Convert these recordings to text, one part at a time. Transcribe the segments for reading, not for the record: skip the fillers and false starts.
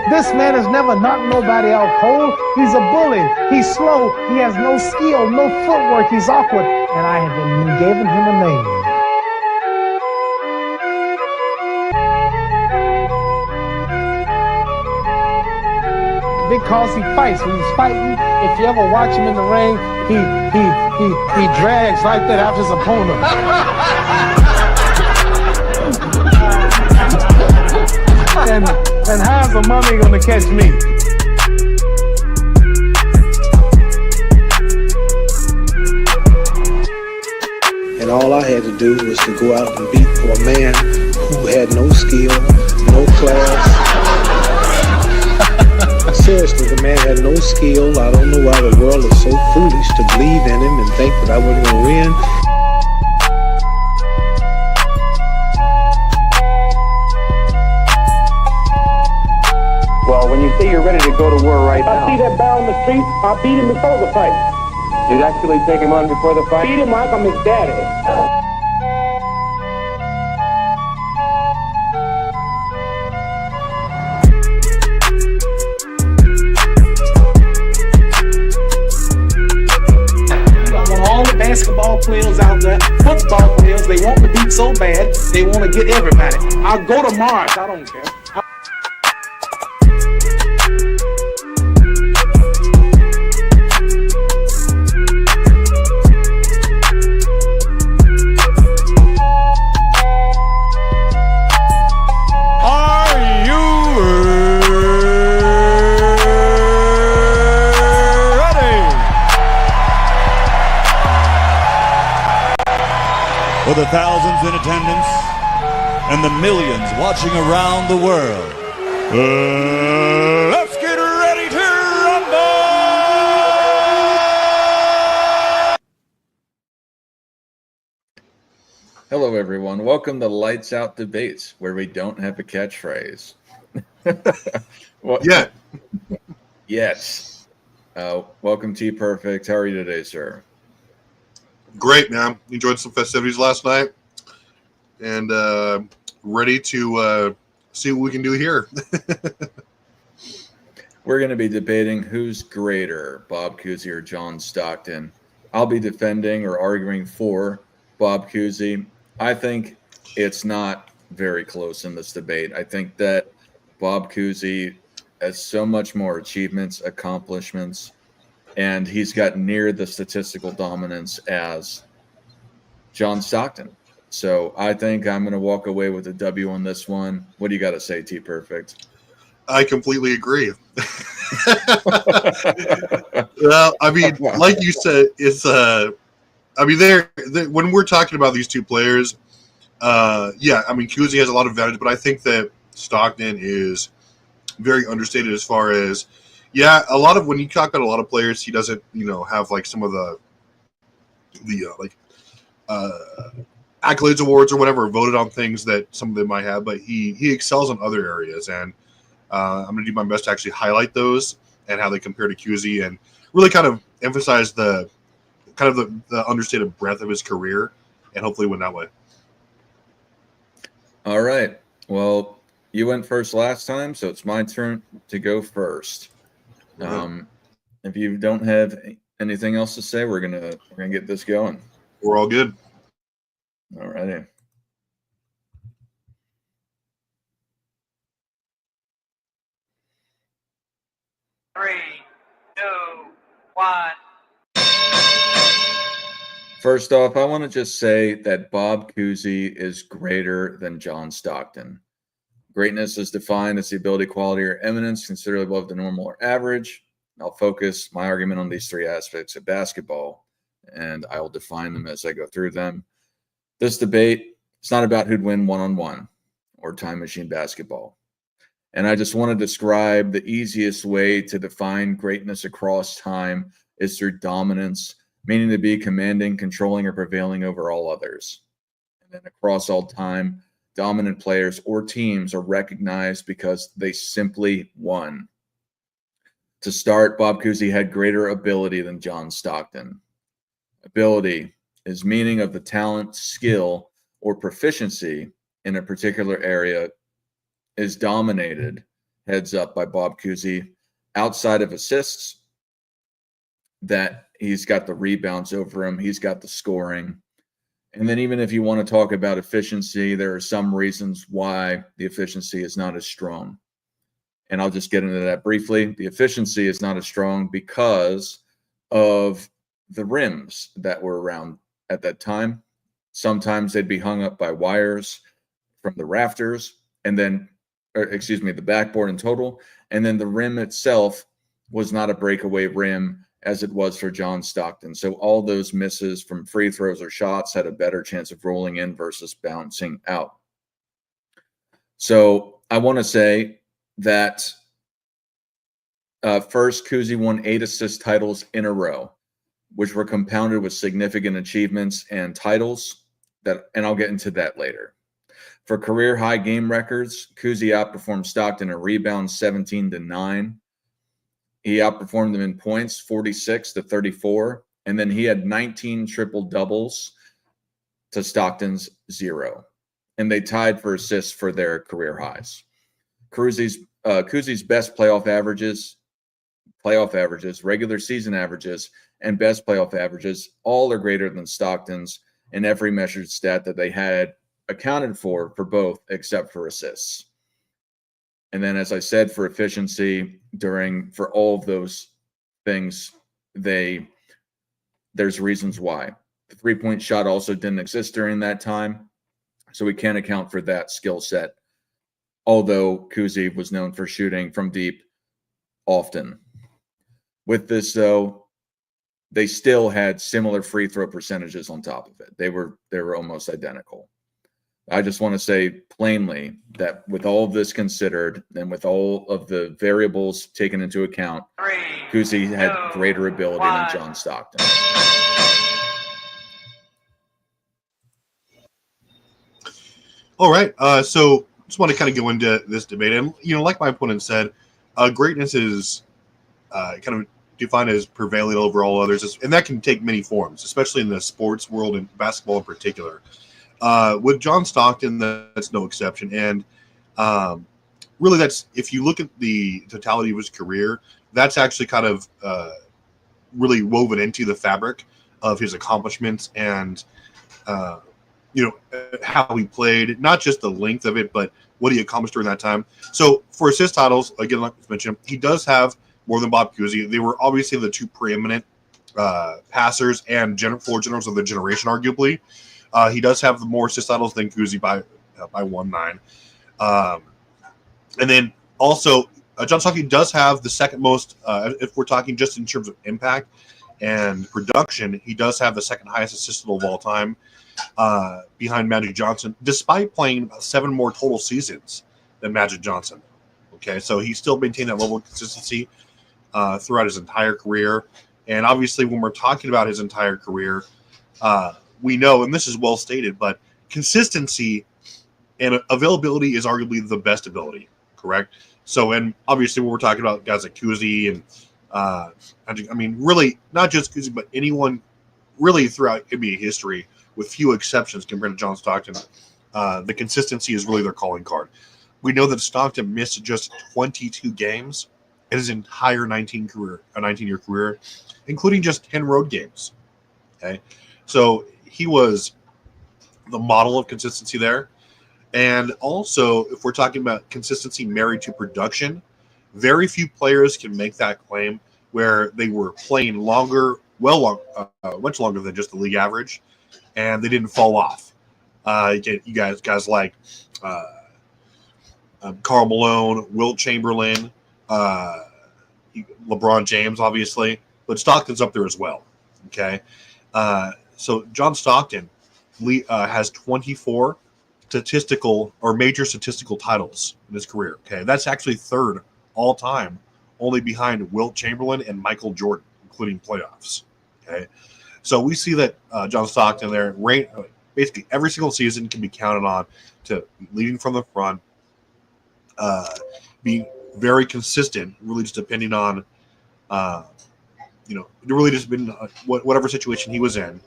This man has never knocked nobody out cold. He's a bully. He's slow. He has no skill, no footwork. He's awkward. And I have been giving him a name. Because he fights. When he's fighting, if you ever watch him in the ring, he drags like that after his opponent. And how's the mummy gonna catch me? And all I had to do was to go out and beat a man who had no skill, no class. Seriously, the man had no skill. I don't know why the world is so foolish to believe in him and think that I wasn't going to win. Well, when you say you're ready to go to war right now... I see that bear on the street, I beat him before the fight. You'd actually take him on before the fight? Beat him like I'm his daddy. Basketball players out there, football players, they want to beat so bad, they want to get everybody. I'll go to Mars, I don't care. For the thousands in attendance and the millions watching around the world, let's get ready to rumble! Hello, everyone. Welcome to Lights Out Debates, where we don't have a catchphrase. Yet. Welcome, T Perfect. How are you today, sir? Great, man. Enjoyed some festivities last night and ready to see what we can do here. We're going to be debating who's greater, Bob Cousy or John Stockton. I'll be defending or arguing for Bob Cousy. I think it's not very close in this debate. I think that Bob Cousy has so much more achievements, accomplishments, and he's got near the statistical dominance as John Stockton. So I think I'm going to walk away with a W on this one. What do you got to say, T Perfect? I completely agree. Well, I mean, like you said, it's when we're talking about these two players, Cousy has a lot of advantage, but I think that Stockton is very understated as far as, a lot of when you talk about a lot of players, he doesn't, have like some of the accolades awards or whatever voted on things that some of them might have, but he excels in other areas, and I'm going to do my best to actually highlight those and how they compare to Cousy and really kind of emphasize the understated breadth of his career and hopefully win that way. All right. Well, you went first last time, so it's my turn to go first. If you don't have anything else to say, we're gonna get this going. We're all good. All righty. Three, two, one. First off, I want to just say that Bob Cousy is greater than John Stockton. Greatness is defined as the ability, quality, or eminence considerably above the normal or average. I'll focus my argument on these three aspects of basketball, and I will define them as I go through them. This debate is not about who'd win one-on-one or time machine basketball. And I just want to describe the easiest way to define greatness across time is through dominance, meaning to be commanding, controlling, or prevailing over all others. And then across all time, dominant players or teams are recognized because they simply won. To start, Bob Cousy had greater ability than John Stockton. Ability is meaning of the talent, skill, or proficiency in a particular area is dominated heads up by Bob Cousy. Outside of assists, that he's got the rebounds over him, he's got the scoring. And then even if you want to talk about efficiency, there are some reasons why the efficiency is not as strong. And I'll just get into that briefly. The efficiency is not as strong because of the rims that were around at that time. Sometimes they'd be hung up by wires from the rafters, and then, the backboard in total. And then the rim itself was not a breakaway rim as it was for John Stockton. So all those misses from free throws or shots had a better chance of rolling in versus bouncing out. So I want to say that first, Cousy won 8 assist titles in a row, which were compounded with significant achievements and titles and I'll get into that later. For career high game records, Cousy outperformed Stockton in rebounds 17-9. He outperformed them in points 46-34. And then he had 19 triple doubles to Stockton's 0. And they tied for assists for their career highs. Cousy's best playoff averages, regular season averages, and best playoff averages all are greater than Stockton's in every measured stat that they had accounted for both except for assists. And then, as I said, for efficiency for all of those things, there's reasons why. The three-point shot also didn't exist during that time, so we can't account for that skill set, although Cousy was known for shooting from deep often. With this, though, they still had similar free throw percentages on top of it. They were almost identical. I just want to say plainly that with all of this considered and with all of the variables taken into account, Cousy had greater ability than John Stockton. All right. So just want to kind of go into this debate. And, like my opponent said, greatness is kind of defined as prevailing over all others. And that can take many forms, especially in the sports world and basketball in particular. With John Stockton, that's no exception. And really, that's, if you look at the totality of his career, that's actually kind of really woven into the fabric of his accomplishments and, how he played, not just the length of it, but what he accomplished during that time. So for assist titles, again, like I mentioned, he does have more than Bob Cousy. They were obviously the two preeminent passers and floor generals of the generation, arguably. He does have the more assist titles than Cousy by 1-9. And then also, John Stockton does have the second most, if we're talking just in terms of impact and production, he does have the second highest assist total of all time behind Magic Johnson, despite playing 7 more total seasons than Magic Johnson. Okay, so he still maintained that level of consistency throughout his entire career. And obviously, when we're talking about his entire career, we know, and this is well stated, but consistency and availability is arguably the best ability, correct? So, and obviously when we're talking about guys like Cousy and, really not just Cousy, but anyone really throughout NBA history, with few exceptions compared to John Stockton, the consistency is really their calling card. We know that Stockton missed just 22 games in his entire 19-year career, including just 10 road games. Okay, so he was the model of consistency there. And also, if we're talking about consistency married to production, very few players can make that claim where they were playing longer, much longer than just the league average, and they didn't fall off. You guys like Karl Malone, Wilt Chamberlain, LeBron James, obviously, but Stockton's up there as well. Okay, so John Stockton has 24 major statistical titles in his career. Okay, that's actually third all time, only behind Wilt Chamberlain and Michael Jordan, including playoffs. Okay, so we see that John Stockton there, basically every single season, can be counted on to leading from the front, being very consistent, really just depending on, really just been whatever situation he was in,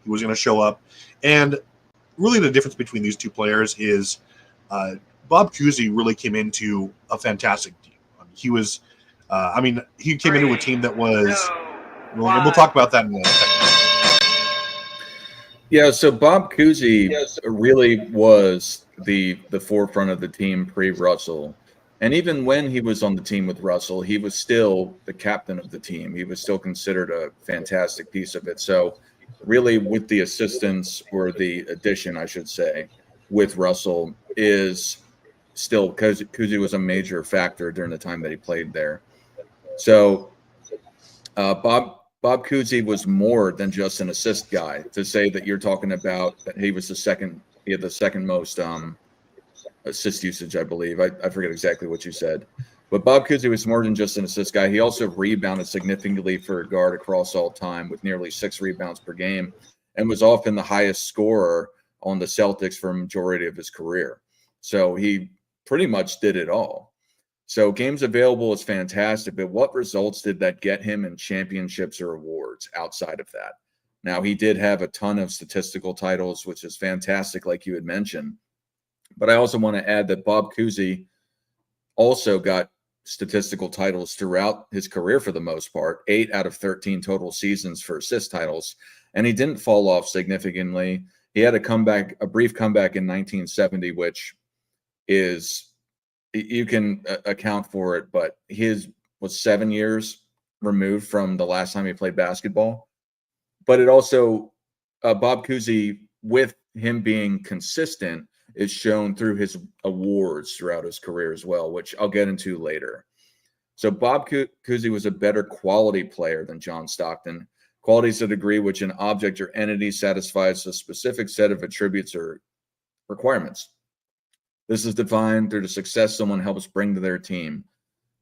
he was going to show up. And really the difference between these two players is Bob Cousy really came into a fantastic team. He was, he came into a team that was, and we'll talk about that in a second. Yeah, so Bob Cousy really was the forefront of the team pre-Russell. And even when he was on the team with Russell, he was still the captain of the team. He was still considered a fantastic piece of it. So really with the assistance, or the addition, I should say, with Russell, is still, because Cousy was a major factor during the time that he played there. So Bob Cousy was more than just an assist guy. To say that you're talking about that he was he had the second most assist usage, I believe. I forget exactly what you said. But Bob Cousy was more than just an assist guy. He also rebounded significantly for a guard across all time, with nearly 6 rebounds per game, and was often the highest scorer on the Celtics for a majority of his career. So he pretty much did it all. So games available is fantastic, but what results did that get him in championships or awards outside of that? Now, he did have a ton of statistical titles, which is fantastic, like you had mentioned. But I also want to add that Bob Cousy also got statistical titles throughout his career for the most part, 8 out of 13 total seasons for assist titles. And he didn't fall off significantly. He had a brief comeback in 1970, which is, you can account for it, but his was 7 years removed from the last time he played basketball. But it also, Bob Cousy, with him being consistent, is shown through his awards throughout his career as well, which I'll get into later. So Bob Cousy was a better quality player than John Stockton. Quality is a degree which an object or entity satisfies a specific set of attributes or requirements. This is defined through the success someone helps bring to their team.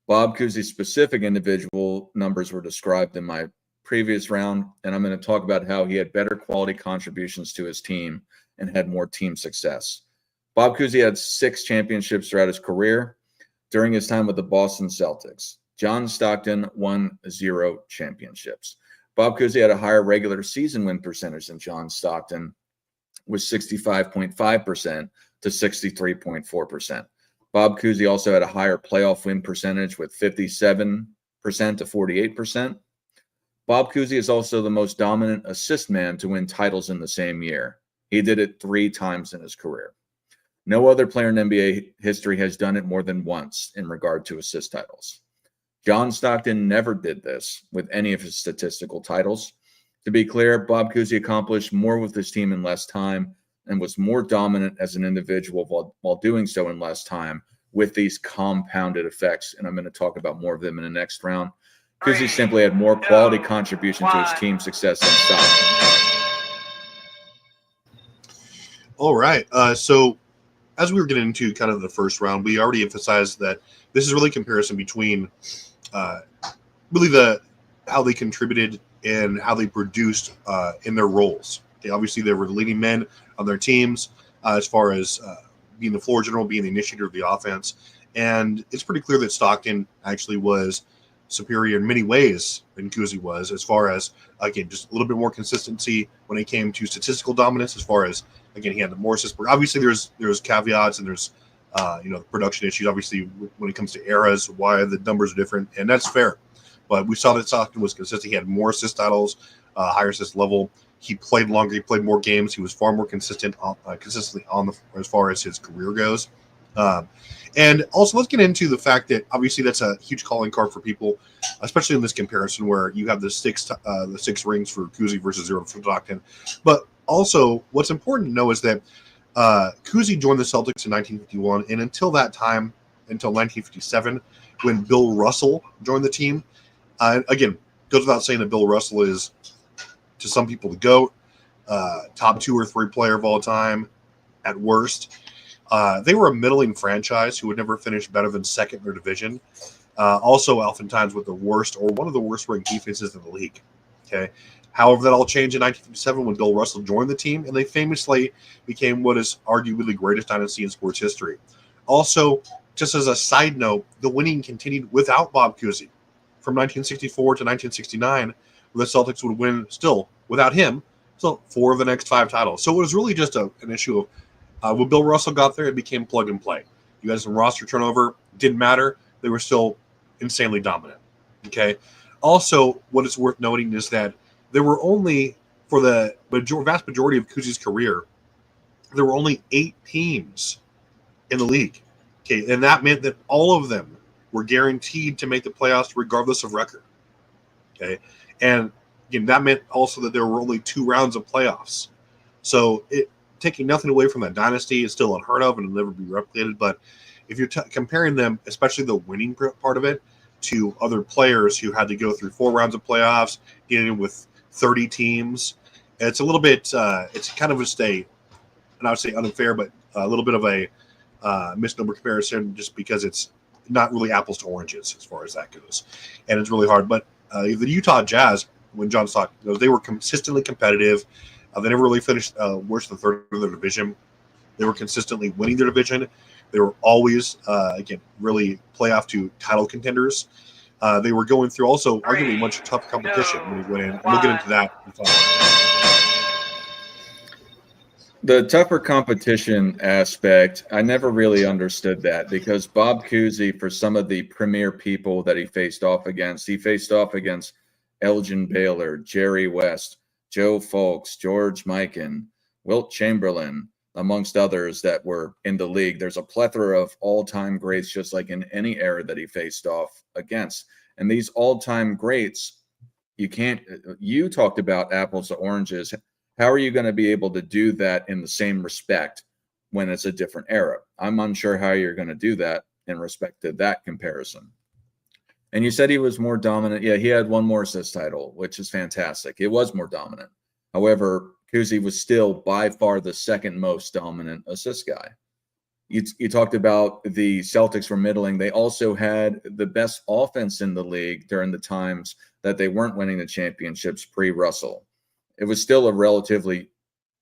Bob Cousy's specific individual numbers were described in my previous round, and I'm going to talk about how he had better quality contributions to his team and had more team success. Bob Cousy had 6 championships throughout his career during his time with the Boston Celtics. John Stockton won 0 championships. Bob Cousy had a higher regular season win percentage than John Stockton, with 65.5% to 63.4%. Bob Cousy also had a higher playoff win percentage, with 57% to 48%. Bob Cousy is also the most dominant assist man to win titles in the same year. He did it 3 times in his career. No other player in NBA history has done it more than once in regard to assist titles. John Stockton never did this with any of his statistical titles. To be clear, Bob Cousy accomplished more with his team in less time and was more dominant as an individual while doing so in less time, with these compounded effects. And I'm going to talk about more of them in the next round. Cousy simply had more quality contribution to his team's success than Stockton. All right. So as we were getting into kind of the first round, we already emphasized that this is really a comparison between really how they contributed and how they produced in their roles. Okay, obviously, they were the leading men on their teams as far as being the floor general, being the initiator of the offense. And it's pretty clear that Stockton actually was superior in many ways than Cousy was, as far as, again, just a little bit more consistency when it came to statistical dominance, as far as, again, he had the more assists. Obviously, there's caveats and there's production issues. Obviously, when it comes to eras, why the numbers are different, and that's fair. But we saw that Stockton was consistent. He had more assist titles, higher assist level. He played longer. He played more games. He was far more consistently on as far as his career goes. And also, let's get into the fact that obviously that's a huge calling card for people, especially in this comparison where you have the six rings for Cousy versus 0 for Stockton. But also, what's important to know is that Cousy joined the Celtics in 1951, and until that time, until 1957, when Bill Russell joined the team. Again, goes without saying that Bill Russell is, to some people, the GOAT, top 2 or 3 player of all time at worst. They were a middling franchise who would never finish better than second in their division. Also, oftentimes with the worst or one of the worst ranked defenses in the league. Okay. However, that all changed in 1957 when Bill Russell joined the team, and they famously became what is arguably the greatest dynasty in sports history. Also, just as a side note, the winning continued without Bob Cousy. From 1964 to 1969, the Celtics would win still without him, so 4 of the next 5 titles. So it was really just an issue of when Bill Russell got there, it became plug and play. You had some roster turnover. Didn't matter. They were still insanely dominant. Okay. Also, what is worth noting is that there were only, for the vast majority of Cousy's career, there were only 8 teams in the league. Okay. And that meant that all of them were guaranteed to make the playoffs regardless of record. Okay. And again, that meant also that there were only 2 rounds of playoffs. So taking nothing away from that dynasty is still unheard of and will never be replicated. But if you're comparing them, especially the winning part of it, to other players who had to go through 4 rounds of playoffs, dealing with 30 teams, it's a little bit, it's kind of just and I would say unfair, but a little bit of a misnomer comparison just because it's not really apples to oranges as far as that goes. And it's really hard. But the Utah Jazz, when John Stockton goes, they were consistently competitive. They never really finished worse than third of their division. They were consistently winning their division. They were always, again, really playoff to title contenders. They were going through also arguably much tough competition when he went in. And we'll get into that. The tougher competition aspect, I never really understood that because Bob Cousy, for some of the premier people that he faced off against Elgin Baylor, Jerry West, Joe Fulks, George Mikan, Wilt Chamberlain, amongst others that were in the league. There's a plethora of all-time greats, just like in any era that he faced off against. And these all-time greats, you talked about apples to oranges. How are you going to be able to do that in the same respect when it's a different era? I'm unsure how you're going to do that in respect to that comparison. And you said he was more dominant. Yeah, he had 1 more assist title, which is fantastic. It was more dominant. However, Cousy was still by far the second most dominant assist guy. You talked about the Celtics were middling. They also had the best offense in the league during the times that they weren't winning the championships pre-Russell. It was still a relatively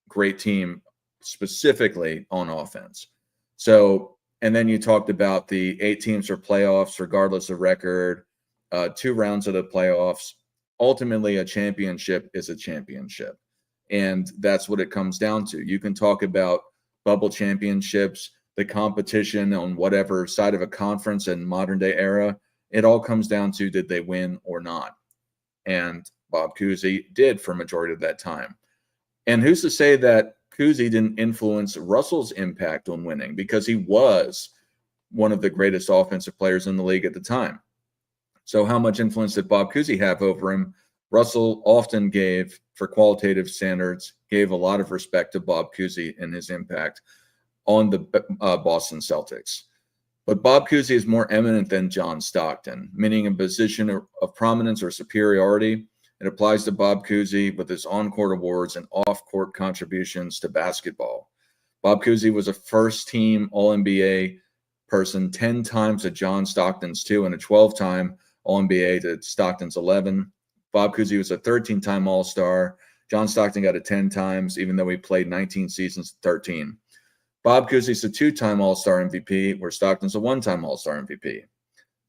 great team, specifically on offense. So, and then you talked about the 8 teams for playoffs, regardless of record, 2 rounds of the playoffs. Ultimately, a championship is a championship. And that's what it comes down to. You can talk about bubble championships, the competition on whatever side of a conference in modern day era. It all comes down to, did they win or not? And Bob Cousy did for a majority of that time. And who's to say that Cousy didn't influence Russell's impact on winning, because he was one of the greatest offensive players in the league at the time. So how much influence did Bob Cousy have over him? Russell often gave, for qualitative standards, gave a lot of respect to Bob Cousy and his impact on the Boston Celtics. But Bob Cousy is more eminent than John Stockton, meaning a position of prominence or superiority. It applies to Bob Cousy with his on-court awards and off-court contributions to basketball. Bob Cousy was a first-team All-NBA person 10 times to John Stockton's 2 and a 12-time All-NBA to Stockton's 11. Bob Cousy was a 13-time All-Star. John Stockton got it 10 times, even though he played 19 seasons, 13. Bob Cousy's a 2-time All-Star MVP, where Stockton's a 1-time All-Star MVP.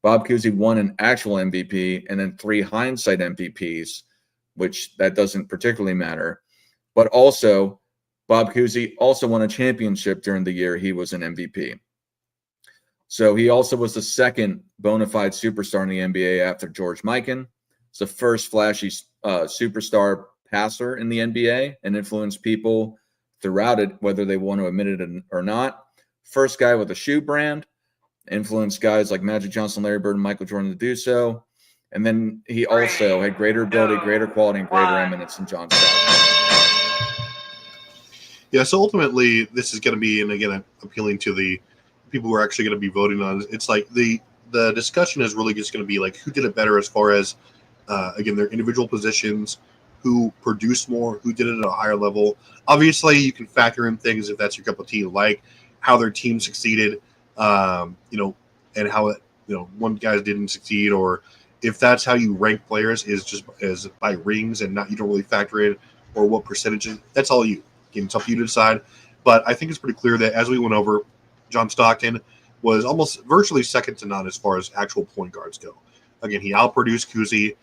Bob Cousy won an actual MVP and then 3 hindsight MVPs, which that doesn't particularly matter. But also, Bob Cousy also won a championship during the year he was an MVP. So he also was the second bona fide superstar in the NBA after George Mikan. It's the first flashy superstar passer in the NBA and influenced people throughout it, whether they want to admit it or not. First guy with a shoe brand, influenced guys like Magic Johnson, Larry Bird, and Michael Jordan to do so. And then he also had greater ability, greater quality, and greater eminence than John Stockton. Yeah, so ultimately, this is going to be, and again, appealing to the people who are actually going to be voting on it. It's like the discussion is really just going to be like who did it better as far as, again, their individual positions, who produced more, who did it at a higher level. Obviously, you can factor in things if that's your cup of tea, like how their team succeeded, and how one guy didn't succeed, or if that's how you rank players is just as by rings and not you don't really factor in or what percentages. That's all you. It's up to you to decide. But I think it's pretty clear that as we went over, John Stockton was almost virtually second to none as far as actual point guards go. Again, he outproduced Cousy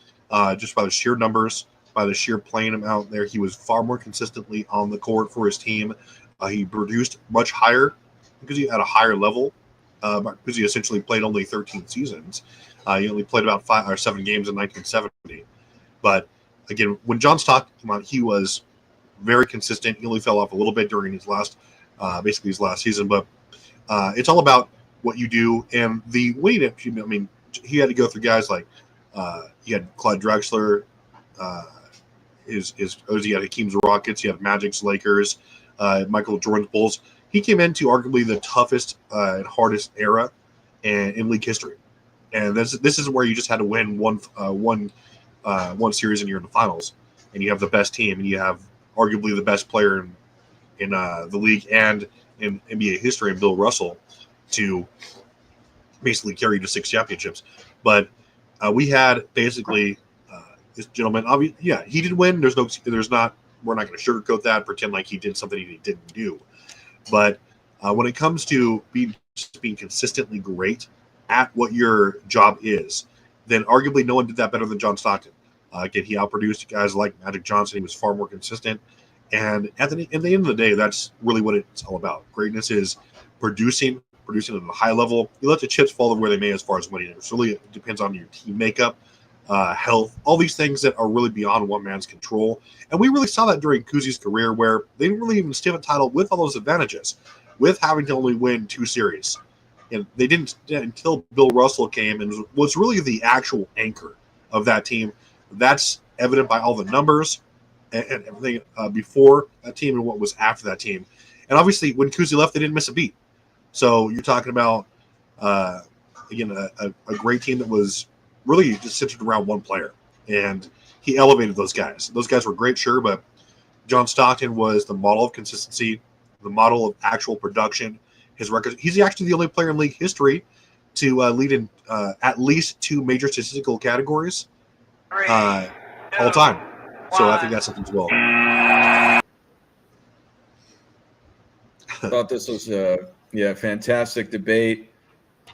just by the sheer numbers, by the sheer playing him out there. He was far more consistently on the court for his team. He produced much higher because he had a higher level Cousy essentially played only 13 seasons. He only played about 5 or 7 games in 1970. But again, when John Stockton came out, he was very consistent. He only fell off a little bit during his last season. But it's all about what you do and the way that, I mean, he had to go through guys like he had Clyde Drexler, he had Hakeem's Rockets, he had Magic's Lakers, Michael Jordan's Bulls. He came into arguably the toughest and hardest era in league history, and this is where you just had to win one series and you're in the finals, and you have the best team, and you have arguably the best player in the league and in NBA history, and Bill Russell, to basically carry you to 6 championships. But we had basically this gentleman. Yeah, he did win. We're not going to sugarcoat that, pretend like he did something he didn't do. But when it comes to being consistently great at what your job is, then arguably no one did that better than John Stockton. Again, he outproduced guys like Magic Johnson. He was far more consistent. And at the end of the day, that's really what it's all about. Greatness is producing at a high level. You let the chips fall where they may as far as winning. It really depends on your team makeup, health, all these things that are really beyond one man's control. And we really saw that during Cousy's career, where they didn't really even sniff a title with all those advantages, with having to only win 2 series. And they didn't until Bill Russell came and was really the actual anchor of that team. That's evident by all the numbers and everything before that team and what was after that team. And obviously, when Cousy left, they didn't miss a beat. So you're talking about, again, a great team that was really just centered around one player. And he elevated those guys. Those guys were great, sure, but John Stockton was the model of consistency, the model of actual production. His records, he's actually the only player in league history to lead in at least 2 major statistical categories all time. So I think that's something as well. I thought this was a fantastic debate.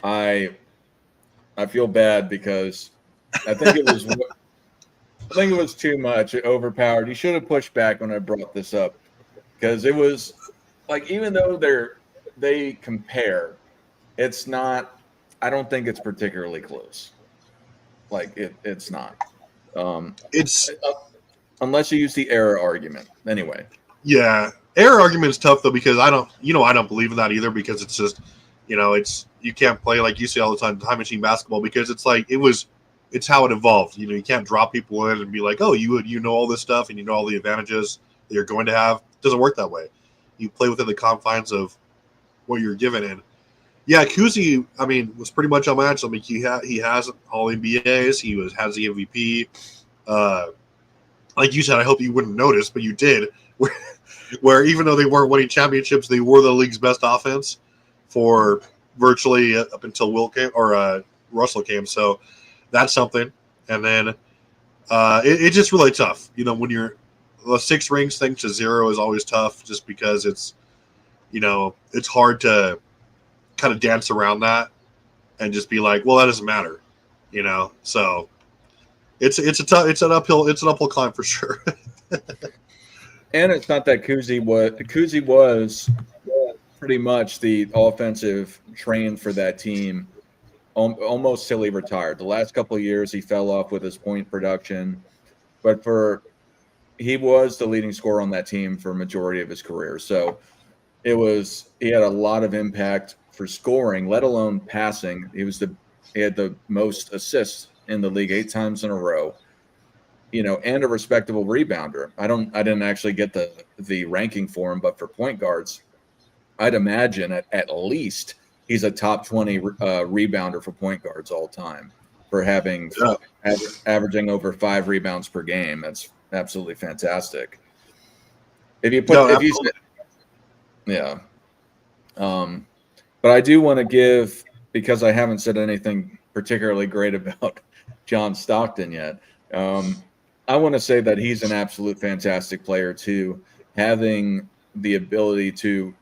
I feel bad because I think it was too much, overpowered. You should have pushed back when I brought this up, because it was like, even though they compare, it's not. I don't think it's particularly close. Like it's not. It's unless you use the error argument. Anyway. Yeah, error argument is tough though, because I don't believe in that either, because it's just, you can't play like you see all the time time machine basketball, because it's like it's how it evolved. You can't drop people in and be like, oh, you know all this stuff and you know all the advantages that you're going to have. It doesn't work that way. You play within the confines of what you're given. And yeah, Cousy, was pretty much unmatched. He has all NBAs. He has the MVP. Like you said, I hope you wouldn't notice, but you did. Where even though they weren't winning championships, they were the league's best offense for virtually up until Russell came. So that's something. And then it's just really tough. When you're the 6 rings thing to 0 is always tough, just because it's hard to kind of dance around that and just be like, well, that doesn't matter. So it's an uphill climb for sure. And it's not that Cousy was pretty much the offensive train for that team almost till he retired. The last couple of years he fell off with his point production, but he was the leading scorer on that team for a majority of his career. So he had a lot of impact for scoring, let alone passing. He had the most assists in the league 8 times in a row. And a respectable rebounder. I didn't actually get the ranking for him, but for point guards, I'd imagine at least he's a top 20 rebounder for point guards all time, for having averaging over 5 rebounds per game. That's absolutely fantastic. But I do want to give, because I haven't said anything particularly great about John Stockton yet. I want to say that he's an absolute fantastic player too, having the ability to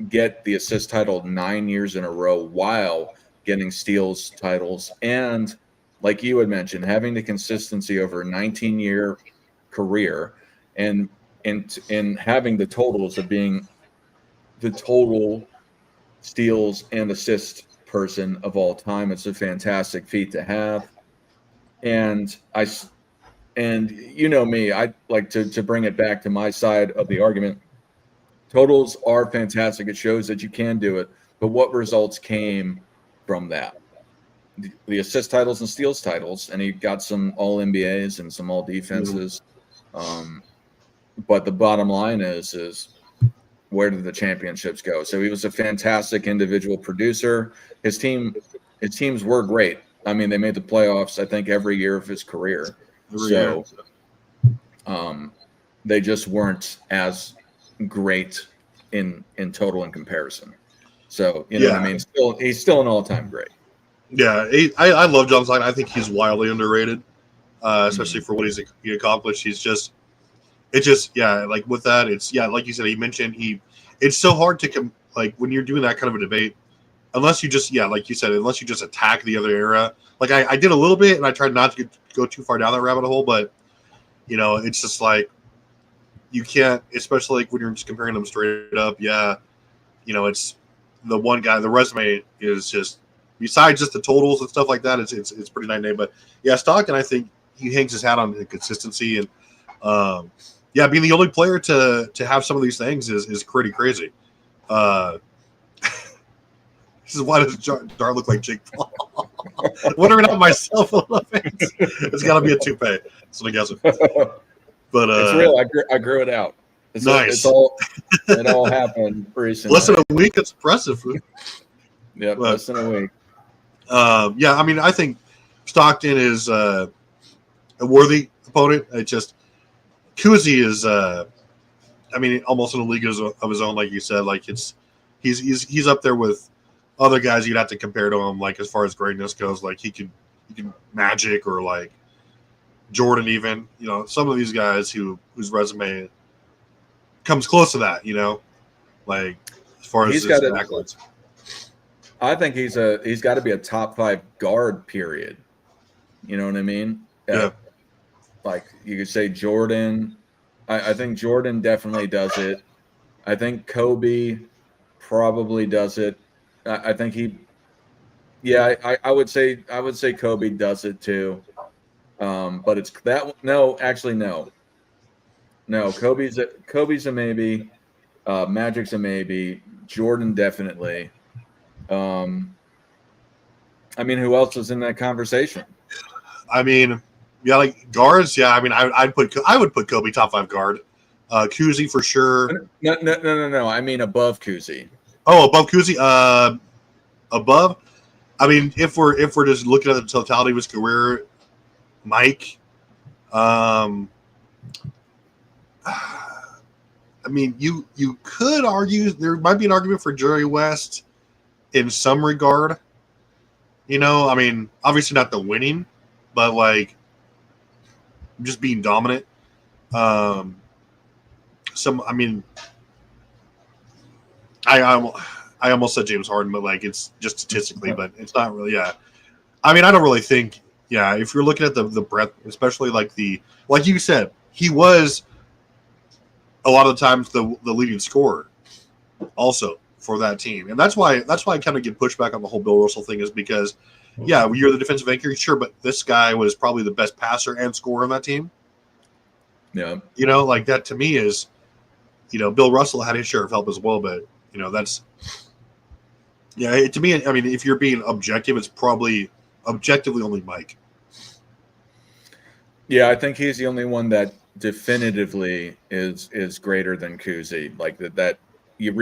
get the assist title 9 years in a row while getting steals titles, and like you had mentioned, having the consistency over a 19-year career, and having the totals of being the total steals and assist person of all time. It's a fantastic feat to have. And you know me, I like to bring it back to my side of the argument. Totals are fantastic. It shows that you can do it. But what results came from that? The assist titles and steals titles, and he got some all NBAs and some all defenses. But the bottom line is where did the championships go? So he was a fantastic individual producer. His teams were great. I mean, they made the playoffs, I think, every year of his career. They just weren't as great in total in comparison. So, you know what I mean? He's still an all-time great. Yeah, I love John Stockton. I think he's wildly underrated, especially for what he accomplished. Like with that, it's like you said, he mentioned it's so hard to like when you're doing that kind of a debate, unless you just like you said, unless you just attack the other era. Like I did a little bit, and I tried not to go too far down that rabbit hole, but it's just like you can't, especially like when you're just comparing them straight up. It's the one guy. The resume is just, besides just the totals and stuff like that, it's pretty night and day. But Stockton, I think he hangs his hat on the consistency and being the only player to have some of these things is pretty crazy. This is why does Dar look like Jake Paul? Wondering out myself a little bit. It's got to be a toupee. That's what I'm guessing. But it's real. I grew it out. Nice. It all happened recently. Less than a week. It's impressive. Yeah, less than a week. I mean, I think Stockton is a worthy opponent. It just Cousy is, almost in a league of his own, like you said. Like he's up there with other guys you'd have to compare to him, like as far as greatness goes. Like he can Magic or like Jordan, even some of these guys whose resume comes close to that. Like as far as his accolades. I think he's got to be a top 5 guard, period. You know what I mean? Yeah. Like you could say Jordan. I think Jordan definitely does it. I think Kobe probably does it. I think I would say Kobe does it too. But it's that no. Kobe's a maybe. Magic's a maybe. Jordan definitely. Who else was in that conversation? Like guards. I would put Kobe top 5 guard. Cousy for sure. No. I mean above Cousy. Oh, above Cousy. Above. If we're just looking at the totality of his career, Mike. You could argue there might be an argument for Jerry West in some regard. Obviously not the winning, but like just being dominant. I almost said James Harden, but like it's just statistically, but it's not really. Yeah, I don't really think. Yeah, if you're looking at the breadth, especially like you said, he was a lot of the times the leading scorer, also for that team, and that's why I kind of get pushed back on the whole Bill Russell thing is because, you're the defensive anchor, sure, but this guy was probably the best passer and scorer on that team. Yeah, like that to me is, Bill Russell had his share of help as well, but that's. Yeah, to me, if you're being objective, it's probably objectively only Mike. Yeah, I think he's the only one that definitively is greater than Cousy. Like that you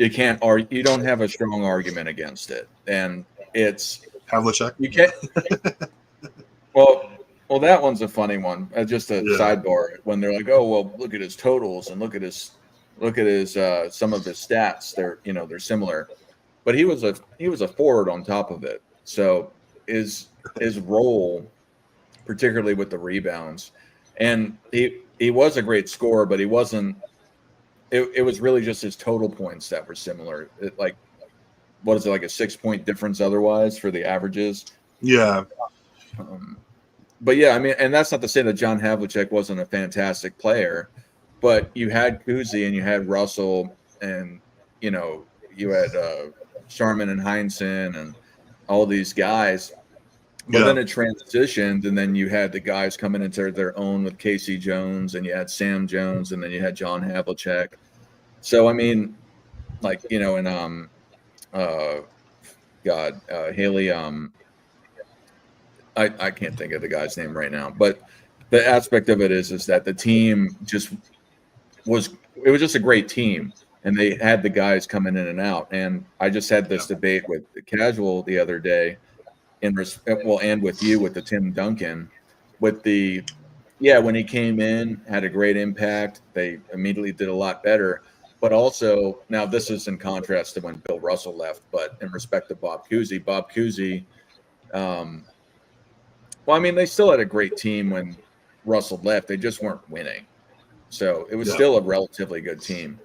can't argue. You don't have a strong argument against it, and it's Havlicek. You can't. Well, that one's a funny one. Just a sidebar. When they're like, "Oh, well, look at his totals and look at his some of his stats. They're similar." But he was a forward on top of it. So his role, particularly with the rebounds, and he was a great scorer, but he wasn't. It was really just his total points that were similar. What is it, like a 6-point difference otherwise for the averages? Yeah. But yeah, and that's not to say that John Havlicek wasn't a fantastic player, but you had Cousy and you had Russell, and you you had Sharman and Heinsohn and all these guys. But Yeah. then it transitioned, and then you had the guys coming into their own with Casey Jones, and you had Sam Jones, and then you had John Havlicek. So I mean, like, you know, and Haley, I can't think of the guy's name right now, but the aspect of it is that the team was just a great team, and they had the guys coming in and out. And I just had this debate with the Casual the other day, and with you with the Tim Duncan, with the when he came in, had a great impact. They immediately did a lot better. But also, now this is in contrast to when Bill Russell left, but in respect to Bob Cousy, well, I mean, they still had a great team when Russell left. They just weren't winning. So it was still a relatively good team.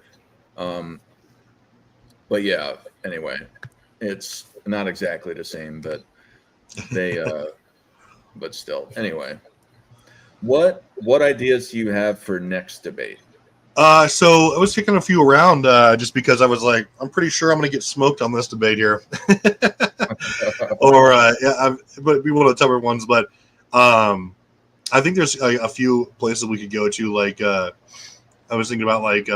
But yeah, anyway, it's not exactly the same, but they but still. Anyway, what ideas do you have for next debate? So I was kicking a few around just because I was like, I'm pretty sure I'm going to get smoked on this debate here. Or but we want to tell ones, but I think there's a few places we could go to. Like I was thinking about like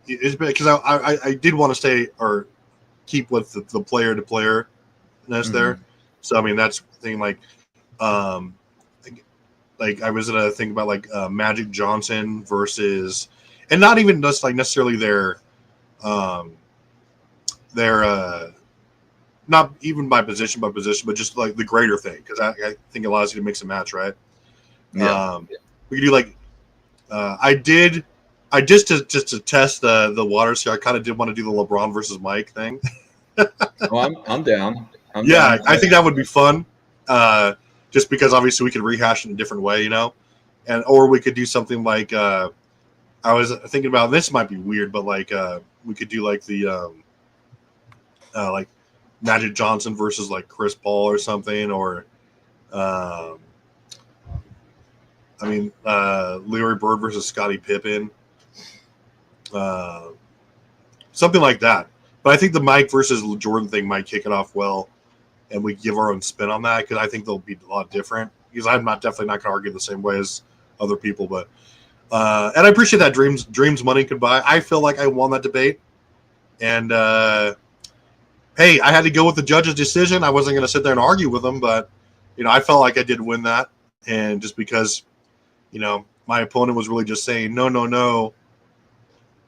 it's because I did want to stay or keep with the player to player ness there. So I mean that's the thing like I was gonna think about like Magic Johnson versus, and not even just like necessarily their not even by position, but just like the greater thing, because I think it allows you to mix and match, right? Yeah. We could do like I just to test the waters here. I kind of did want to do the LeBron versus Mike thing. Oh, I'm down. Yeah, I think that would be fun. Just because obviously we could rehash it in a different way, you know, or we could do something like I was thinking about. This might be weird, but like we could do like the like Magic Johnson versus like Chris Paul or something, or I mean Larry Bird versus Scottie Pippen, something like that. But I think the Mike versus Jordan thing might kick it off well, and we give our own spin on that, because I think they'll be a lot different. Because I'm definitely not going to argue the same way as other people, but and I appreciate that dreams money could buy. I feel like I won that debate, and hey, I had to go with the judge's decision. I wasn't going to sit there and argue with them, but you know, I felt like I did win that, and just because you know my opponent was really just saying no,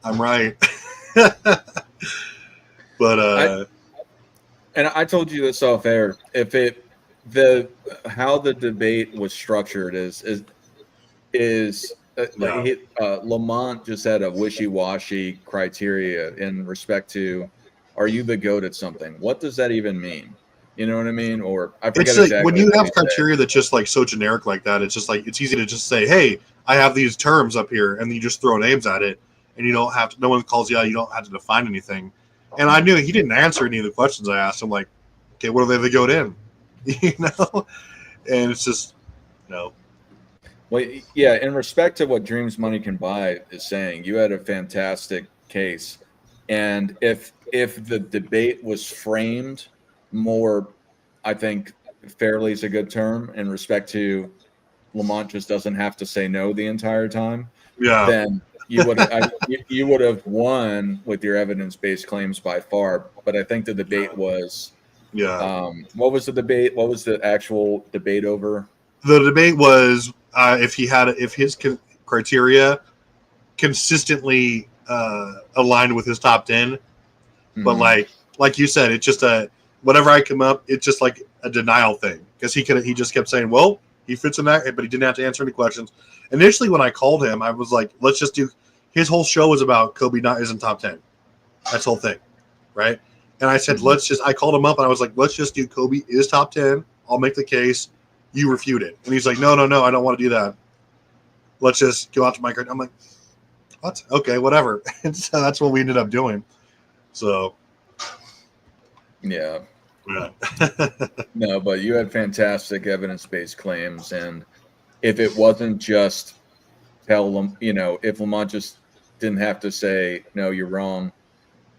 I'm right. But and I told you this off air. If how the debate was structured is Lamont just had a wishy-washy criteria in respect to, are you the GOAT at something? What does that even mean? You know what I mean? Or I forget it's like exactly when you have criteria that's just like so generic like that, it's just like it's easy to just say, hey, I have these terms up here, and you just throw names at it, and you don't have to. No one calls you out. You don't have to define anything. And I knew he didn't answer any of the questions I asked him. Like, okay, what are they GOAT in? You know, and it's just, you know. Well, yeah. In respect to what Dreams Money Can Buy is saying, you had a fantastic case, and if the debate was framed more, I think fairly is a good term, in respect to Lamont just doesn't have to say no the entire time. Yeah. Then you would have won with your evidence-based claims by far. But I think the debate was, what was the debate? What was the actual debate over? The debate was if his criteria consistently aligned with his top 10, but like you said, it's just whenever I come up, it's just like a denial thing, because he just kept saying, well, he fits in that, but he didn't have to answer any questions. Initially, when I called him, I was like, let's just do. His whole show was about Kobe isn't top 10. That's the whole thing, right? And I said, I called him up and I was like, let's just do Kobe is top 10. I'll make the case. You refute it. And he's like, no, I don't want to do that. Let's just go out to my. I'm like, what? Okay, whatever. And so that's what we ended up doing. So, yeah. No, but you had fantastic evidence-based claims, and if it wasn't just if Lamont just didn't have to say, no, you're wrong.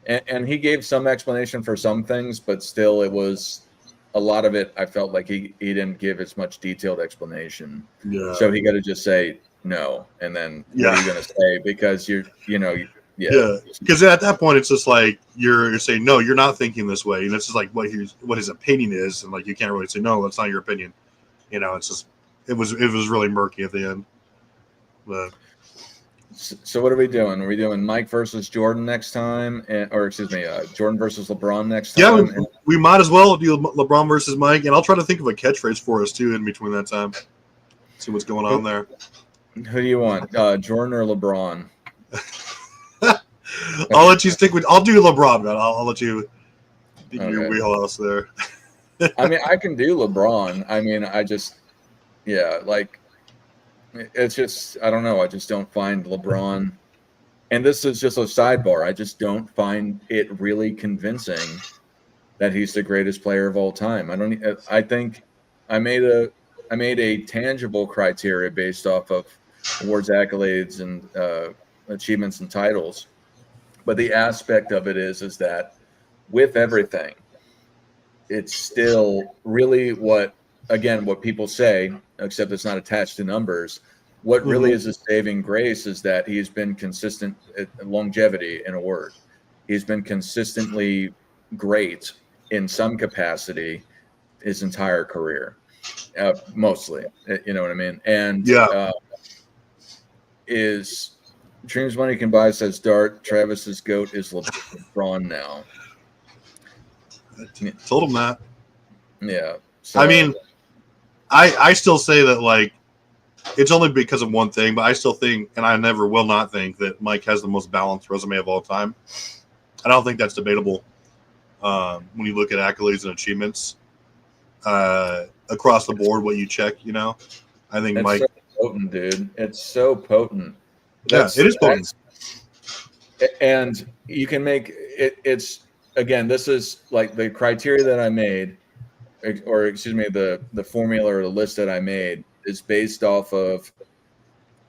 And he gave some explanation for some things, but still it was a lot of it. I felt like he didn't give as much detailed explanation. Yeah. So he got to just say no. And then what are you going to say? Because yeah. Because at that point, it's just like you're saying, no, you're not thinking this way. And it's just like what his opinion is. And like, you can't really say, no, that's not your opinion. It's just, it was really murky at the end. But so what are we doing? Are we doing Mike versus Jordan next time? Jordan versus LeBron next time? Yeah, we might as well do LeBron versus Mike. And I'll try to think of a catchphrase for us, too, in between that time. See what's going on there. Who do you want, Jordan or LeBron? I'll let you stick with. I'll do LeBron, man. I'll let you do your wheelhouse there. I mean, I can do LeBron. I mean, it's just, I don't know. I just don't find LeBron, and this is just a sidebar, I just don't find it really convincing that he's the greatest player of all time. I think I made a tangible criteria based off of awards, accolades, and achievements and titles. But the aspect of it is that with everything, it's still really what people say, except it's not attached to numbers. What really is a saving grace is that he's been consistent, longevity in a word. He's been consistently great in some capacity his entire career, mostly. You know what I mean? And is Dreams Money Can Buy says Dart Travis's GOAT is LeBron now. Told him that. Yeah. So, I mean, I still say that, like, it's only because of one thing, but I still think, and I never will not think, that Mike has the most balanced resume of all time. I don't think that's debatable when you look at accolades and achievements across the board, what you check, I think it's Mike. So potent, dude. It's so potent. It is potent. And you can make it. It's, again, this is like the criteria that I made, or excuse me, the formula or the list that I made is based off of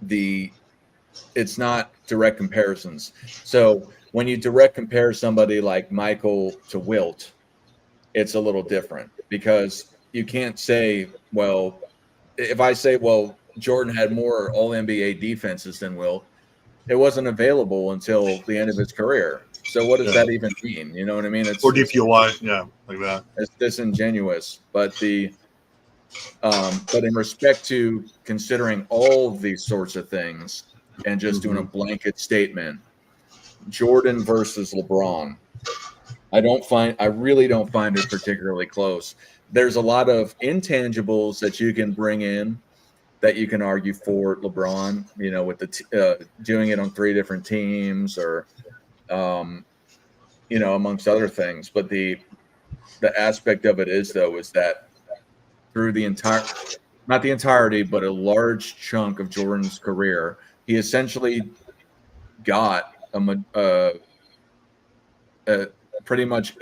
it's not direct comparisons. So when you direct compare somebody like Michael to Wilt, it's a little different, because you can't say, well, if I say, well, Jordan had more All-NBA defenses than Wilt, it wasn't available until the end of his career. So what does that even mean? You know what I mean? Or DPOY, like that. It's disingenuous. But but in respect to considering all of these sorts of things and just doing a blanket statement, Jordan versus LeBron, I really don't find it particularly close. There's a lot of intangibles that you can bring in that you can argue for LeBron, with doing it on 3 different teams, or amongst other things. But the aspect of it is that through not the entirety, but a large chunk of Jordan's career, he essentially got pretty much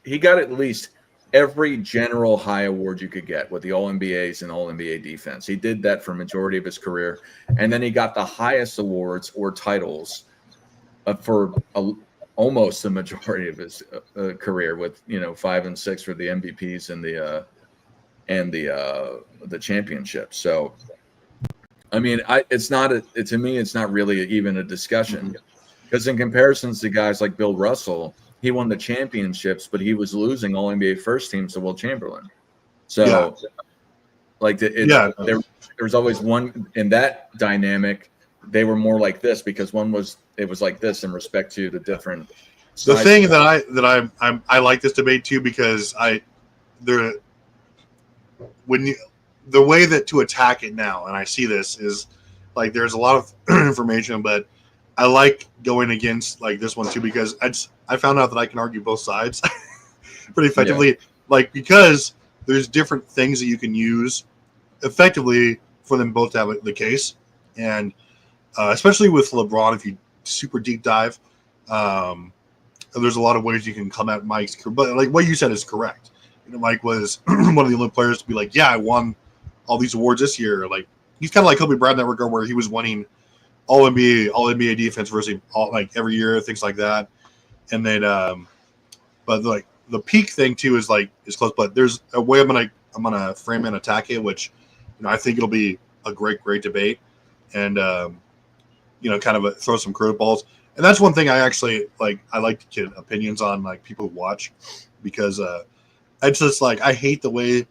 he got at least every general high award you could get with the All-NBAs and All-NBA defense. He did that for majority of his career. And then he got the highest awards or titles for almost the majority of his career, with 5 and 6 for the MVPs and the championship. So, I mean, to me, it's not really even a discussion, because in comparisons to guys like Bill Russell, he won the championships, but he was losing All-NBA first teams to Will Chamberlain. So, there was always one in that dynamic. They were more like this because it was like this in respect to the different. The thing that I like this debate too, because the way that to attack it now, and I see this, is like there's a lot of information, but I like going against like this one too, because I found out that I can argue both sides pretty effectively, because there's different things that you can use effectively for them both to have the case. And especially with LeBron, if you super deep dive, there's a lot of ways you can come at Mike's career. But like what you said is correct. Mike was one of the only players to be like, yeah, I won all these awards this year. Like, he's kind of like Kobe Bryant in that regard, where he was winning all NBA defense versus all, like every year, things like that. And then, but like the peak thing too is close. But there's a way I'm gonna frame and attack it, which I think it'll be a great debate, and kind of throw some curveballs. And that's one thing I actually like. I like to get opinions on, like, people who watch, because it's just like I hate the way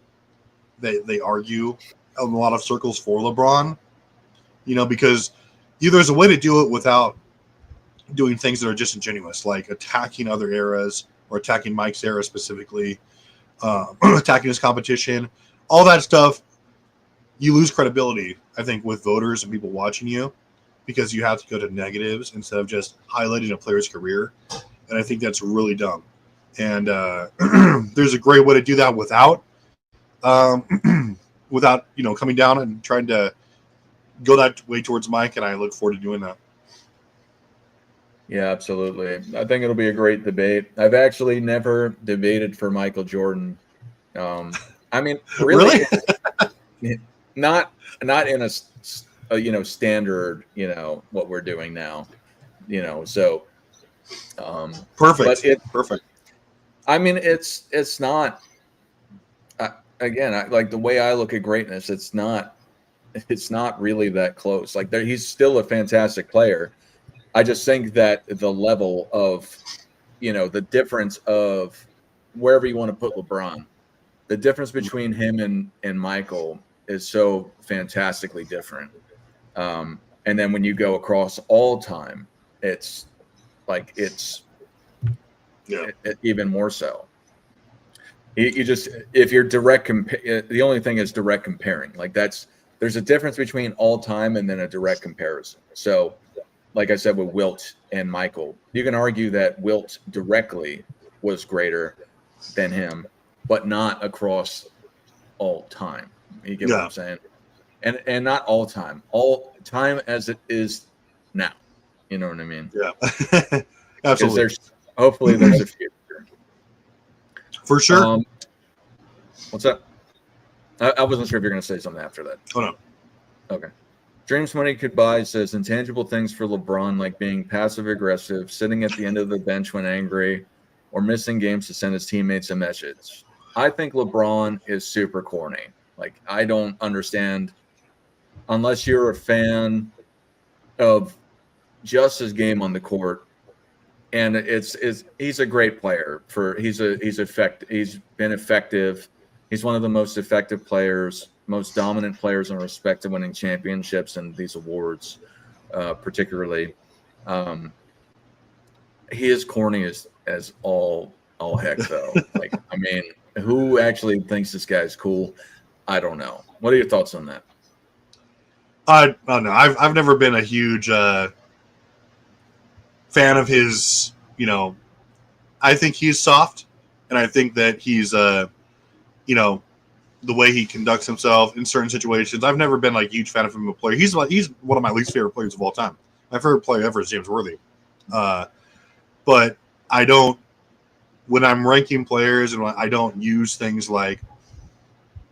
they argue in a lot of circles for LeBron. Because there's a way to do it without doing things that are disingenuous, like attacking other eras or attacking Mike's era specifically, attacking his competition, all that stuff. You lose credibility, I think, with voters and people watching you, because you have to go to negatives instead of just highlighting a player's career. And I think that's really dumb. And there's a great way to do that without coming down and trying to go that way towards Mike. And I look forward to doing that. Yeah, absolutely. I think it'll be a great debate. I've actually never debated for Michael Jordan. I mean, really? Not in a standard, what we're doing now, so perfect. But perfect. I mean, it's not, again, like the way I look at greatness, it's not really that close. Like, he's still a fantastic player. I just think that the level of, the difference of wherever you want to put LeBron, the difference between him and Michael is so fantastically different. And then when you go across all time, it's even more so. You just, if you're the only thing is direct comparing. Like, there's a difference between all time and then a direct comparison. So, like I said, with Wilt and Michael, you can argue that Wilt directly was greater than him, but not across all time. You get what I'm saying? And not all time as it is now. You know what I mean? Yeah. Absolutely. Hopefully there's a future. For sure. What's up? I wasn't sure if you're going to say something after that. Oh, no. Okay. Dreams Money Could Buy says intangible things for LeBron, like being passive-aggressive, sitting at the end of the bench when angry, or missing games to send his teammates a message. I think LeBron is super corny. Like, I don't understand, unless you're a fan of just his game on the court. And he's a great player. He's been effective. He's one of the most effective players, most dominant players in respect to winning championships and these awards, particularly. He is corny as all heck, though. Like, I mean, who actually thinks this guy's cool? I don't know. What are your thoughts on that? I don't know. I've never been a huge fan of his. I think he's soft, and I think that he's the way he conducts himself in certain situations. I've never been like a huge fan of him as a player. He's one of my least favorite players of all time. My favorite player ever is James Worthy. But I don't, when I'm ranking players, and I don't use things like,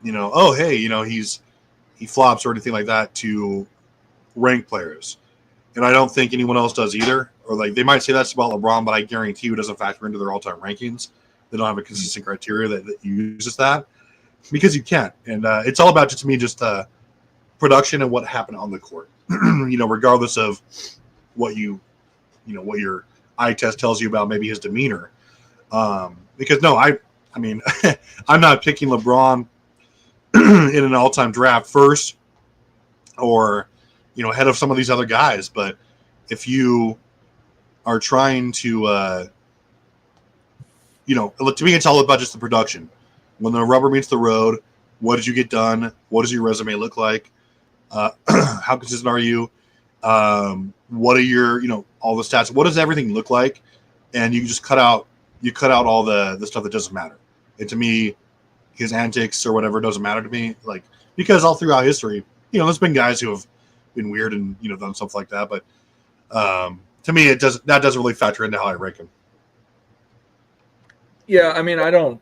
oh, hey, he flops or anything like that to rank players. And I don't think anyone else does either. Or like, they might say that's about LeBron, but I guarantee you it doesn't factor into their all-time rankings. They don't have a consistent criteria that uses that, because you can't. And it's all about, to me, just production and what happened on the court. Regardless of what what your eye test tells you about maybe his demeanor. Because no, I mean, I'm not picking LeBron in an all-time draft first, or ahead of some of these other guys. But if you are trying to, to me, it's all about just the production. When the rubber meets the road, what did you get done? What does your resume look like? How consistent are you? What are your, all the stats? What does everything look like? And you just cut out all the stuff that doesn't matter. And to me, his antics or whatever doesn't matter to me. Like, because all throughout history, there's been guys who have been weird and done stuff like that. But to me, that doesn't really factor into how I rank him. Yeah, I mean, I don't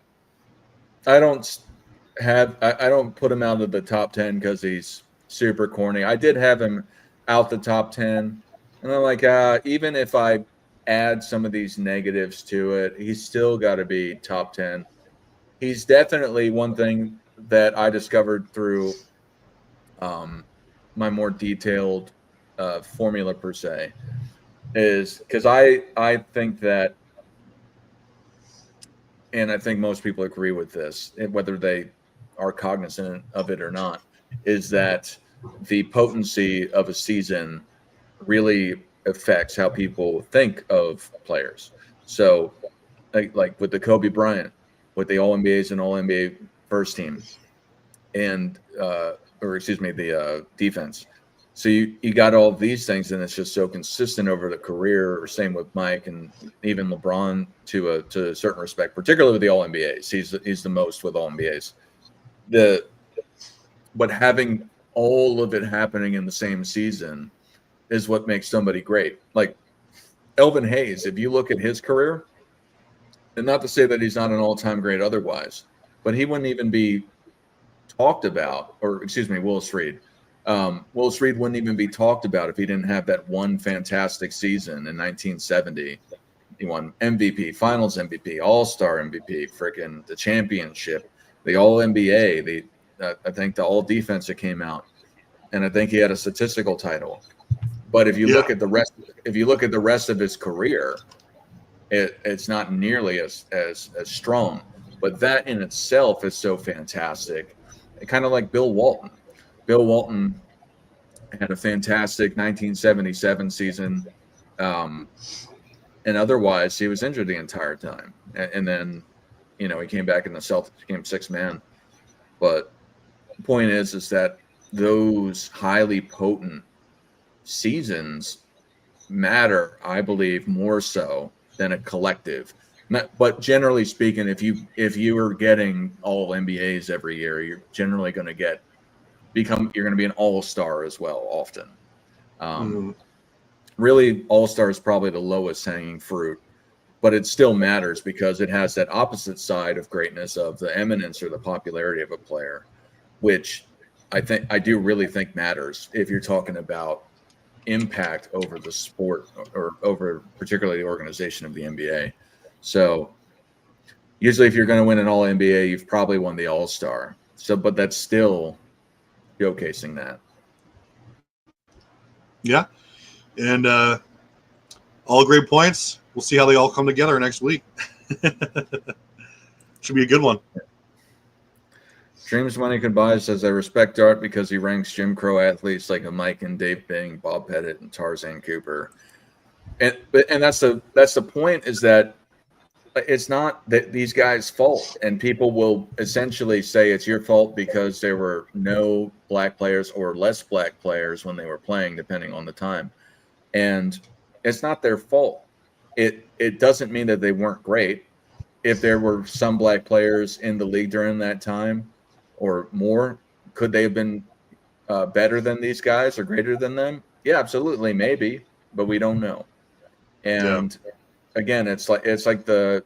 put him out of the top 10 because he's super corny. I did have him out the top 10. And I'm like, even if I add some of these negatives to it, he's still got to be top 10. He's definitely one thing that I discovered through my more detailed formula per se is because I think that, and I think most people agree with this, whether they are cognizant of it or not, is that the potency of a season really affects how people think of players. So, like with the Kobe Bryant, with the All NBAs and All NBA first team, and the defense. So you got all of these things, and it's just so consistent over the career. Or same with Mike and even LeBron to a certain respect, particularly with the All NBAs. He's the most with All NBAs. But having all of it happening in the same season is what makes somebody great. Like Elvin Hayes, if you look at his career, and not to say that he's not an all-time great otherwise, but he wouldn't even be talked about, or excuse me, Willis Reed. Willis Reed wouldn't even be talked about if he didn't have that one fantastic season in 1970. He won MVP, Finals MVP, All-Star MVP, freaking the championship, the All-NBA, I think the All-Defense that came out, and I think he had a statistical title. But if you look at the rest of his career, it's not nearly as strong. But that in itself is so fantastic. Kind of like Bill Walton. Bill Walton had a fantastic 1977 season, and otherwise he was injured the entire time. And then, he came back in the Celtics, became sixth man. But the point is that those highly potent seasons matter, I believe, more so than a collective. But generally speaking, if you are getting all NBAs every year, you're generally going to you're going to be an all-star as well often. Really, all-star is probably the lowest hanging fruit, but it still matters because it has that opposite side of greatness of the eminence or the popularity of a player, which I do really think matters if you're talking about impact over the sport or over particularly the organization of the NBA. So usually if you're going to win an all NBA, you've probably won the all-star. So, but that's still showcasing that. Yeah. And all great points. We'll see how they all come together next week. Should be a good one. Dreams Money Can Buy says, I respect Dart because he ranks Jim Crow athletes like a Mike and Dave Bing, Bob Pettit, and Tarzan Cooper. And that's the point, is that it's not that these guys' fault, and people will essentially say it's your fault because there were no black players or less black players when they were playing, depending on the time. And it's not their fault. It doesn't mean that they weren't great. If there were some black players in the league during that time or more, could they have been better than these guys or greater than them? Yeah, absolutely, maybe, but we don't know. And again, it's like the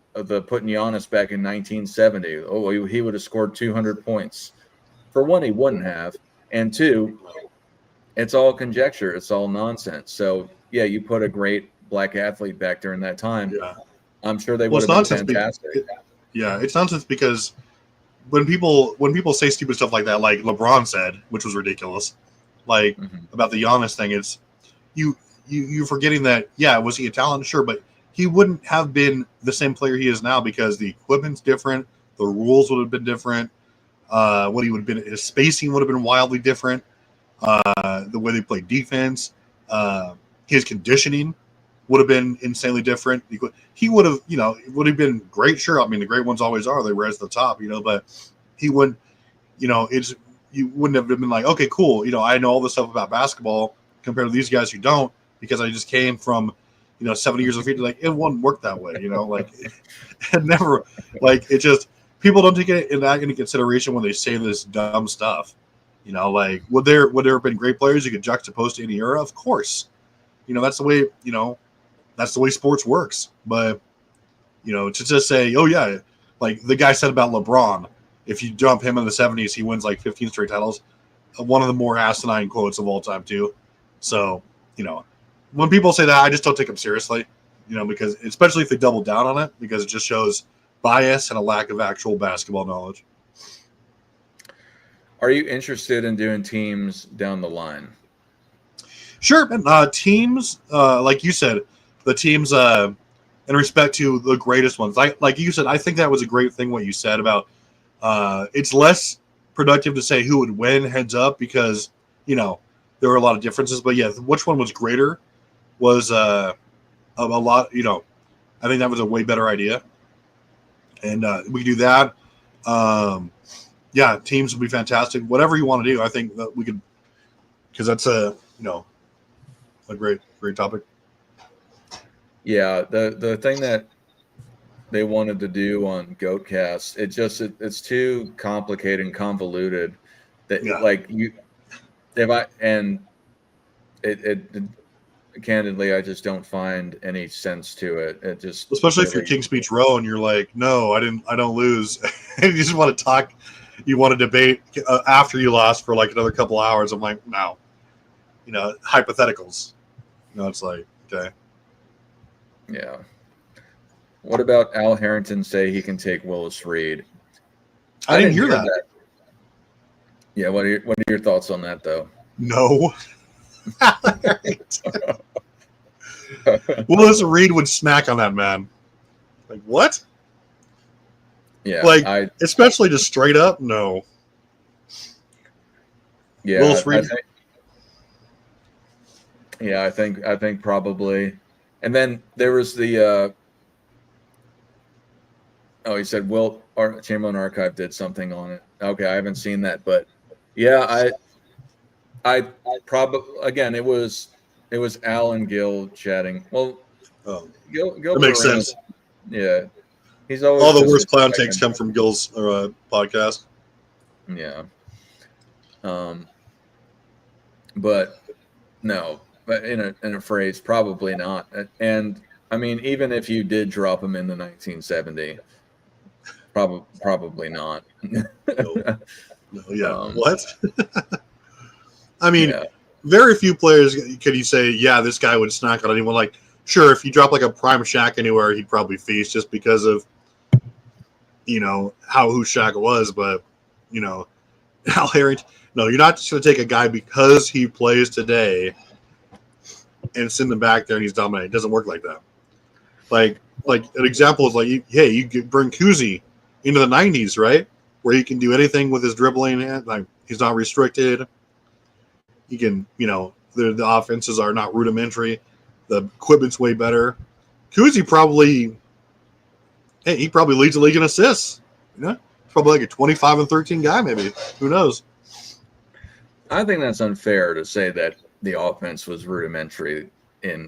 putting Giannis back in 1970. Oh, he would have scored 200 points. For one, he wouldn't have, and two, it's all conjecture. It's all nonsense. So yeah, you put a great black athlete back during that time. Yeah. I'm sure they would have been fantastic. It's nonsense because when people say stupid stuff like that, like LeBron said, which was ridiculous, like about the Giannis thing, it's you're forgetting that, was he a talent? Sure, but he wouldn't have been the same player he is now because the equipment's different, the rules would have been different, what he would have been, his spacing would have been wildly different, the way they played defense, his conditioning would have been insanely different. He would have, it would have been great. Sure. I mean, the great ones always are. They rise to the top, but he wouldn't, you wouldn't have been like, okay, cool. I know all this stuff about basketball compared to these guys who don't, because I just came from, 70 years of feet. Like, it wouldn't work that way, like it never, like, it just, people don't take it into consideration when they say this dumb stuff. Like, would there have been great players you could juxtapose to any era? Of course. That's the way, that's the way sports works. But, to just say, oh, yeah, like the guy said about LeBron, if you dump him in the 70s, he wins like 15 straight titles. One of the more asinine quotes of all time, too. So, when people say that, I just don't take them seriously, because especially if they double down on it, because it just shows bias and a lack of actual basketball knowledge. Are you interested in doing teams down the line? Sure. And teams, like you said, the teams in respect to the greatest ones. Like you said, I think that was a great thing what you said about it's less productive to say who would win heads up because, there were a lot of differences. But, yeah, which one was greater was a lot, I think that was a way better idea. And we could do that. Yeah, teams would be fantastic. Whatever you want to do, I think that we could, because that's a great topic. Yeah, the thing that they wanted to do on Goatcast, it's too complicated and convoluted. That candidly, I just don't find any sense to it. It just especially if you're King's Speech Row and you're like, no, I don't lose, and you just want to talk, you want to debate after you lost for like another couple hours. I'm like, no, hypotheticals. It's like, okay. Yeah. What about Al Harrington say he can take Willis Reed? I didn't hear that. Yeah, what are your thoughts on that though? No. Willis Reed would smack on that man. Like what? Yeah, especially just straight up, no. Yeah, Willis Reed. I think probably. And then there was the he said Chamberlain Archive did something on it. Okay, I haven't seen that, but yeah, I probably, again, it was Al and Gil chatting. Well, Gil that makes sense. Yeah, he's always all the worst clown takes come from Gil's podcast. Yeah. But no, but in a phrase, probably not. And I mean, even if you did drop him in the 1970, probably not. No, yeah. What? I mean, very few players could you say, yeah, this guy would snack on anyone. Like, sure, if you drop like a prime Shaq anywhere, he'd probably feast just because of, who Shaq was. But, Al Harrington, no, you're not just going to take a guy because he plays today and send him back there and he's dominating. It doesn't work like that. Like an example is like, you could bring Cousy into the 90s, right? Where he can do anything with his dribbling. Like, he's not restricted. He can, the offenses are not rudimentary. The equipment's way better. Cousy probably leads the league in assists. Probably like a 25-13 guy, maybe. Who knows? I think that's unfair to say that the offense was rudimentary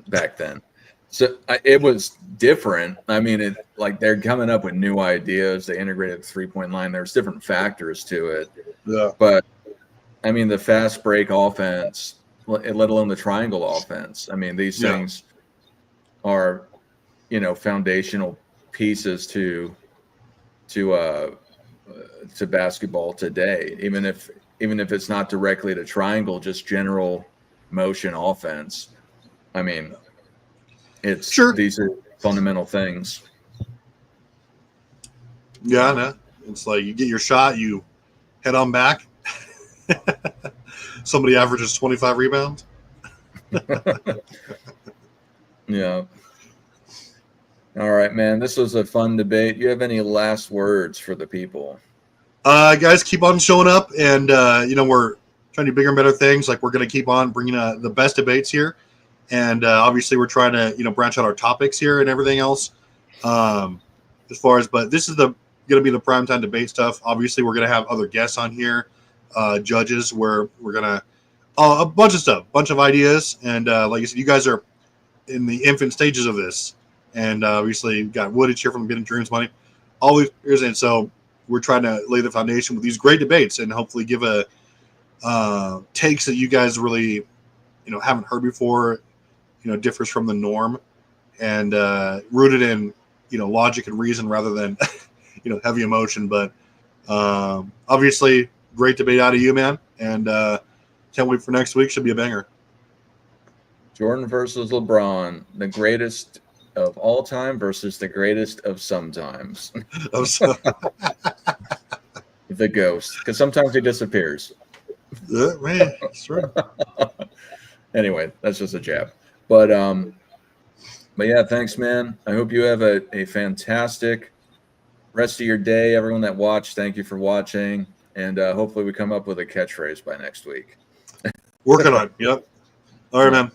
back then. So it was different. I mean, they're coming up with new ideas. They integrated the 3-point line. There's different factors to it. Yeah. But I mean, the fast break offense, let alone the triangle offense. I mean, these things are, foundational pieces to basketball today. Even if it's not directly to triangle, just general motion offense. I mean, these are fundamental things. Yeah, I know. It's like you get your shot, you head on back. Somebody averages 25 rebounds. Yeah. All right, man. This was a fun debate. You have any last words for the people? Guys, keep on showing up, and we're trying to do bigger and better things. Like, we're going to keep on bringing the best debates here, and obviously we're trying to branch out our topics here and everything else. But this is going to be the primetime debate stuff. Obviously, we're going to have other guests on here, judges, where we're going to a bunch of stuff, bunch of ideas, and like I said, you guys are in the infant stages of this, and obviously you've got Woodage here from Bitten Dreams Money, all these years, and so we're trying to lay the foundation with these great debates and hopefully give a takes that you guys really haven't heard before, differs from the norm, and rooted in logic and reason rather than heavy emotion. But obviously great debate out of you, man, and can't wait for next week. Should be a banger. Jordan versus LeBron, the greatest of all time versus the greatest of sometimes. The ghost, because sometimes he disappears. Man, that's right. Anyway, that's just a jab. But yeah, thanks, man. I hope you have a fantastic rest of your day. Everyone that watched, thank you for watching. And hopefully we come up with a catchphrase by next week. Working on it. Yep. All right, man.